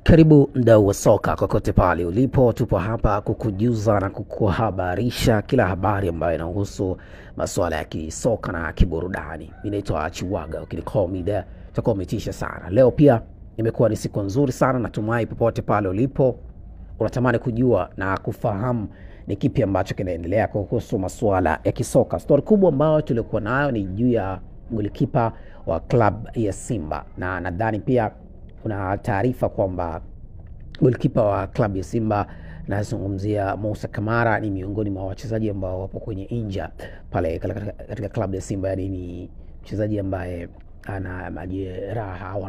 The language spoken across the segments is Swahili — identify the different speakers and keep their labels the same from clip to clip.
Speaker 1: Karibu mdau wa soka kokote pale ulipo, tupo hapa kukujuza na kukuhabarisha kila habari ambayo inahusu masuala ya kisoka na kiburudani. Mimi naitwa Chiwaga, ukinicall me there utakuwa umetisha sana. Leo pia imekuwa ni siku nzuri sana, natumai popote pale ulipo unatamani kujua na kufahamu ni kipi ambacho kinaendelea kuhusu masuala ya kisoka. Story kubwa ambayo tulikuwa nayo ni juu ya golikipa wa club ya Simba, na nadhani pia kuna taarifa kwamba golikipa wa klabu ya Simba, nazungumzia Moussa Kamara, ni miongoni mwa wachezaji ambao wapo kwenye inja pale katika klabu ya Simba. Yani ni mchezaji ambaye ana majeraha au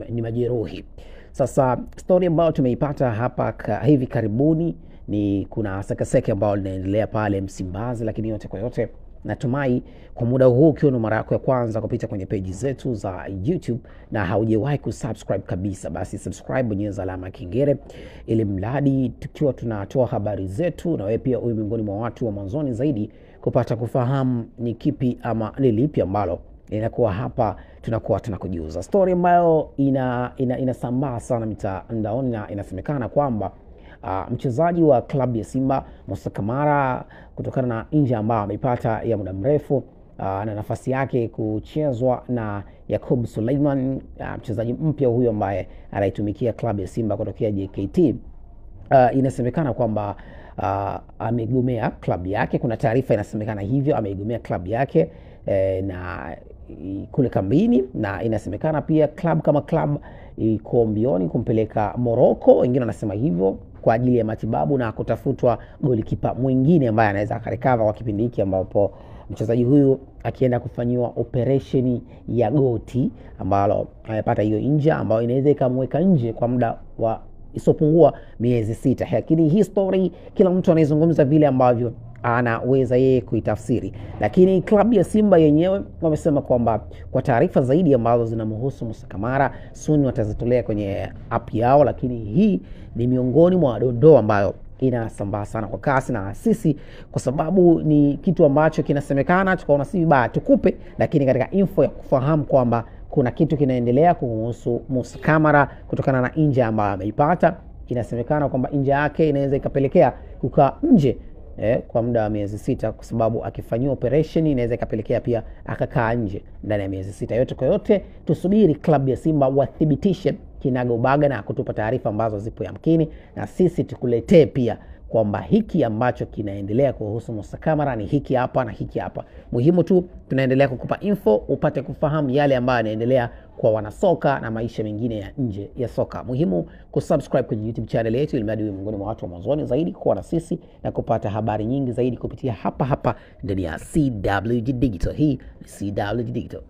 Speaker 1: ni majeruhi. Sasa story ambayo tumeipata hapa hivi karibuni ni kuna sekeseke ambao linaendelea pale Msimbazi, lakini yote kwa yote natumai kwa muda huu ukiwa ni mara yako ya kwanza kupita kwenye page zetu za YouTube na haujawahi kusubscribe kabisa, basi subscribe, bonyeza alama ya kengele ili mradi tukiwa tunatoa habari zetu na wewe pia uwe miongoni mwa watu wa mwanzoni zaidi kupata kufahamu ni kipi ama ni lipi ambalo inakuwa hapa tunakuwa tunakujuza. Story ambayo inasambaa sana mitandaoni na inasemekana kwamba mchezaji wa klabu ya Simba Moussa Kamara, kutokana na inja ambayo ameipata ya muda mrefu, na nafasi yake kuchezwa na Yacob Suleiman, mchezaji mpya huyo ambaye anaitumikia klabu ya Simba kutokea JKT, inasemekana kwamba amegomea klabu yake. Kuna taarifa inasemekana hivyo, amegomea klabu yake na kule kambini, na inasemekana pia klabu kama klabu iko mbioni kumpeleka Morocco, wengine wanasema hivyo, kwa ajili ya matibabu na kutafutwa golikipa mwingine ambaye anaweza akarecover kwa kipindi hiki ambapo mchezaji huyu akienda kufanyiwa operation ya goti ambalo amepata hiyo inja ambayo inaweza ikamweka nje kwa muda wa isopungua miezi 6. Lakini hii story kila mtu anaizungumza vile ambavyo anaweza yeye kuitafsiri, lakini klabu ya Simba yenyewe wamesema kwamba kwa taarifa zaidi ambazo zinamhusu Moussa Kamara soon watazitolea kwenye app yao, lakini hii ni miongoni mwa dondoo ambayo inasambaa sana kwa kasi, na sisi kwa sababu ni kitu ambacho kinasemekana tukaona si vibaya tukupe, lakini katika info ya kufahamu kwamba kuna kitu kinaendelea kuhusu Moussa Kamara kutokana na inja ambayo ameipata. Inasemekana kwamba inja yake inaweza ikapelekea kukaa nje kwa muda wa miezi 6, kwa sababu akifanyiwa operation inaweza ikapelekea pia akakaa nje ndani ya miezi 6. Yote kwa yote tusubiri klabu ya Simba wathibitishe kinagaubaga na kutupa taarifa ambazo zipo yamkini, na sisi tukuletee pia kwamba hiki ambacho kinaendelea kuhusu Moussa Kamara ni hiki hapa na hiki hapa. Muhimu tu tunaendelea kukupa info upate kufahamu yale ambayo yanaendelea kwa wanasoka na maisha mengine ya nje ya soka. Muhimu kusubscribe kwenye YouTube channel yetu ili mradi uwe miongoni mwa watu wa mwanzoni zaidi kuwa na sisi na kupata habari nyingi zaidi kupitia hapa ndani ya CWG Digital. Hii ni CWG Digital.